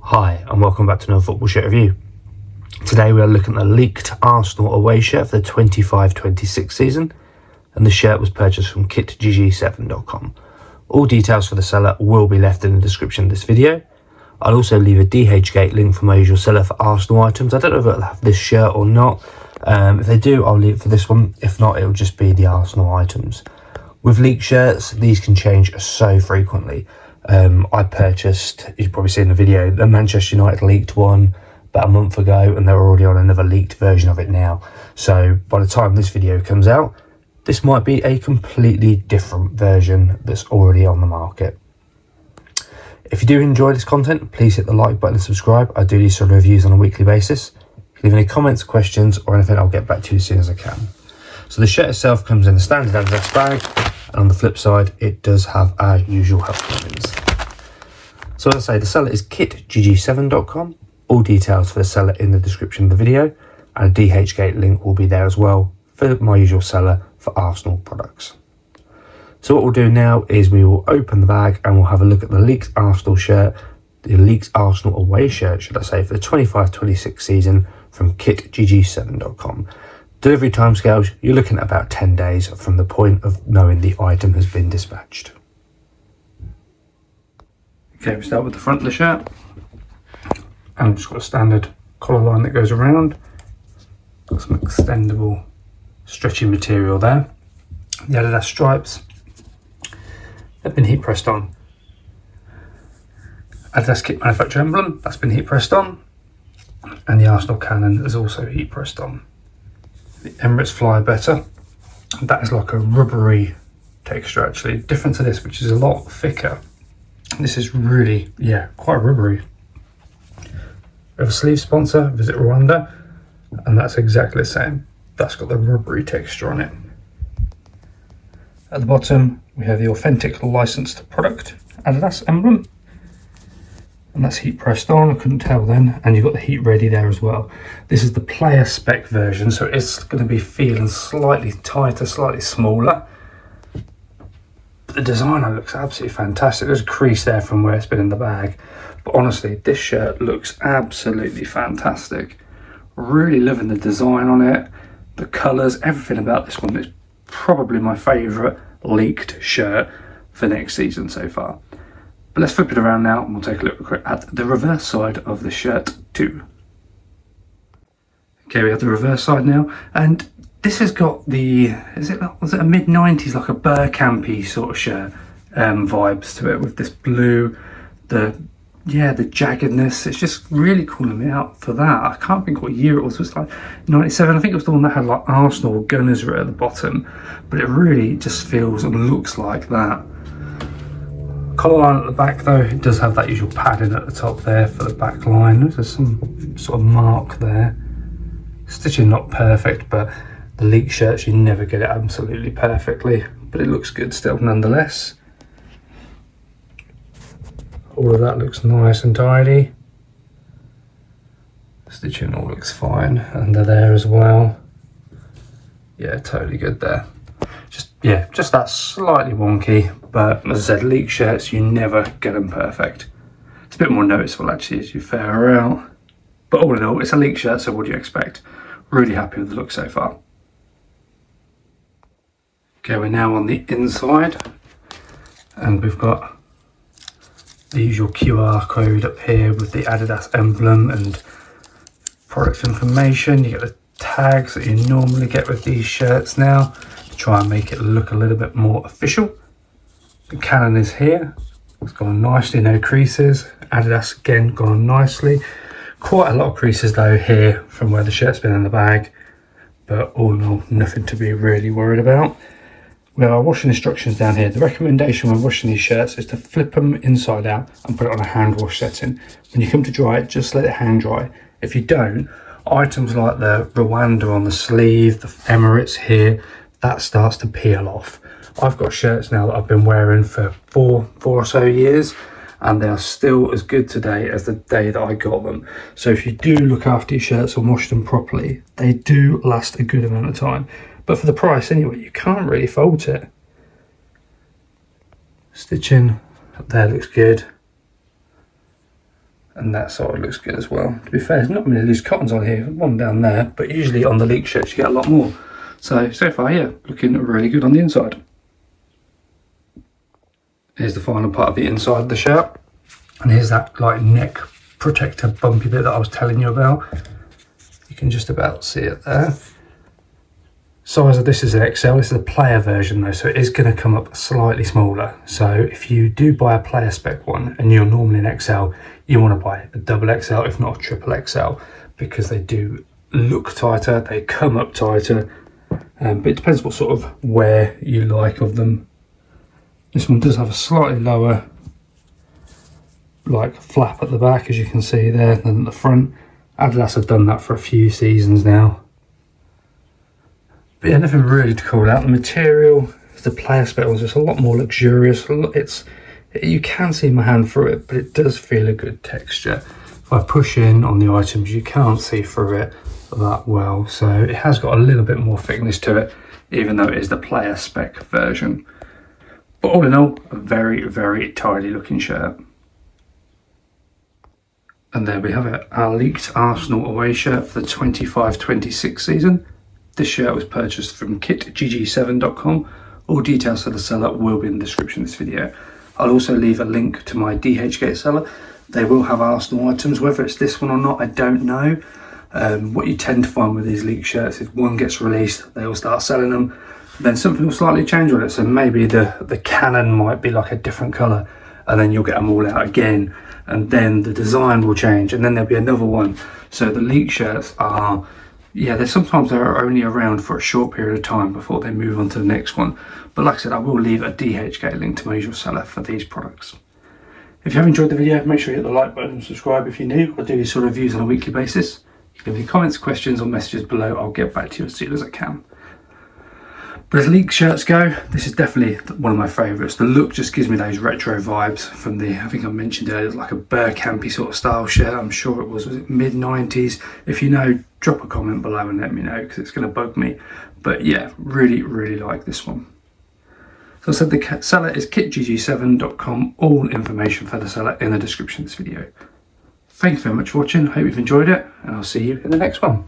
Hi and welcome back to another football shirt review. Today we are looking at the leaked Arsenal away shirt for the 25-26 season, and the shirt was purchased from dhgate.com. All details for the seller will be left in the description of this video. I'll also leave a dhgate link for my usual seller for Arsenal items. I don't know if it'll have this shirt or not. If they do, I'll leave it for this one. If not, it'll just be the Arsenal items. With leaked shirts, these can change so frequently. I purchased, you've probably seen the video, the Manchester United leaked one about a month ago, and they're already on another leaked version of it now. So by the time this video comes out, this might be a completely different version that's already on the market. If you do enjoy this content, please hit the like button and subscribe. I do these sort of reviews on a weekly basis. If you leave any comments, questions, or anything, I'll get back to you as soon as I can. So the shirt itself comes in a standard Adidas bag, and on the flip side, it does have our usual help buttons. So as I say, the seller is dhgate.com. All details for the seller in the description of the video, and a dhgate link will be there as well for my usual seller for Arsenal products. So what we'll do now is we will open the bag and we'll have a look at the leaked Arsenal shirt, the leaked Arsenal away shirt, should I say, for the 25-26 season from dhgate.com. Delivery timescales, you're looking at about 10 days from the point of knowing the item has been dispatched. Okay, we start with the front of the shirt. And we've just got a standard collar line that goes around. Got some extendable stretchy material there. The Adidas stripes have been heat pressed on. Adidas kit manufacturer emblem, that's been heat pressed on. And the Arsenal cannon is also heat pressed on. The Emirates fly better. That is like a rubbery texture actually, different to this, which is a lot thicker. This is really, quite rubbery. We have a sleeve sponsor, Visit Rwanda, and that's exactly the same. That's got the rubbery texture on it. At the bottom, we have the authentic licensed product Adidas emblem, and that's heat pressed on. I couldn't tell then, and you've got the heat ready there as well. This is the player spec version, so it's going to be feeling slightly tighter, slightly smaller. But the designer looks absolutely fantastic. There's a crease there from where it's been in the bag, but honestly, this shirt looks absolutely fantastic. Really loving the design on it, the colours, everything about this one is probably my favourite leaked shirt for next season so far. But let's flip it around now and we'll take a look at the reverse side of the shirt too. Okay, we have the reverse side now, and this has got the, was it a mid-90s, like a Bergkamp-y sort of shirt vibes to it, with this blue, the jaggedness. It's just really calling me out for that. I can't think what year it was. It was like 97. I think it was the one that had like Arsenal Gunners at the bottom, but it really just feels and looks like that. Collar line at the back though, it does have that usual padding at the top there for the back line. There's some sort of mark there. Stitching not perfect, but the leaked shirts, you never get it absolutely perfectly, but it looks good still nonetheless. All of that looks nice and tidy. Stitching all looks fine under there as well. Yeah, totally good there. Just that slightly wonky, but as I said, leaked shirts, you never get them perfect. It's a bit more noticeable actually as you fare her out. But all in all, it's a leaked shirt, so what do you expect? Really happy with the look so far. Okay, we're now on the inside, and we've got the usual QR code up here with the Adidas emblem and product information. You get the tags that you normally get with these shirts now to try and make it look a little bit more official. The cannon is here. It's gone nicely, no creases. Adidas again gone on nicely. Quite a lot of creases though here from where the shirt's been in the bag, but all in all, nothing to be really worried about. We have our washing instructions down here. The recommendation when washing these shirts is to flip them inside out and put it on a hand wash setting. When you come to dry it, just let it hang dry. If you don't, items like the Rwanda on the sleeve, the Emirates here, that starts to peel off. I've got shirts now that I've been wearing for four or so years, and they are still as good today as the day that I got them. So if you do look after your shirts and wash them properly, they do last a good amount of time. But for the price anyway, you can't really fault it. Stitching up there looks good. And that side looks good as well. To be fair, there's not many loose cottons on here, one down there, but usually on the leak shirts you get a lot more. So far, yeah, looking really good on the inside. Here's the final part of the inside of the shirt. And here's that like neck protector bumpy bit that I was telling you about. You can just about see it there. Size of this is an XL. This is a player version though, so it is going to come up slightly smaller. So if you do buy a player spec one and you're normally an XL, you want to buy a double XL, if not a triple XL, because they do look tighter, they come up tighter, but it depends what sort of wear you like of them. This one does have a slightly lower like flap at the back, as you can see there, than at the front. Adidas have done that for a few seasons now. But yeah, nothing really to call out. The material, the player spec was just a lot more luxurious. You can see my hand through it, but it does feel a good texture. If I push in on the items, you can't see through it that well. So it has got a little bit more thickness to it, even though it is the player spec version. But all in all, a very, very tidy looking shirt. And there we have it, our leaked Arsenal away shirt for the 25-26 season. This shirt was purchased from dhgate.com. All details for the seller will be in the description of this video. I'll also leave a link to my dhgate seller. They will have Arsenal items, whether it's this one or not, I don't know. What you tend to find with these leaked shirts, if one gets released, they will start selling them. Then something will slightly change on it. So maybe the cannon might be like a different colour, and then you'll get them all out again. And then the design will change, and then there'll be another one. So the leaked shirts are, yeah, they're only around for a short period of time before they move on to the next one. But like I said, I will leave a dhgate link to my usual seller for these products. If you have enjoyed the video, make sure you hit the like button and subscribe if you're new. I do these sort of reviews on a weekly basis. You can leave any comments, questions or messages below. I'll get back to you as soon as I can. But as leaked shirts go, this is definitely one of my favourites. The look just gives me those retro vibes from the, I think I mentioned earlier, like a Bergkamp sort of style shirt. I'm sure it was it mid-90s? If you know, drop a comment below and let me know, because it's going to bug me. But yeah, really, really like this one. So I said the seller is dhgate.com. All information for the seller in the description of this video. Thank you very much for watching. Hope you've enjoyed it, and I'll see you in the next one.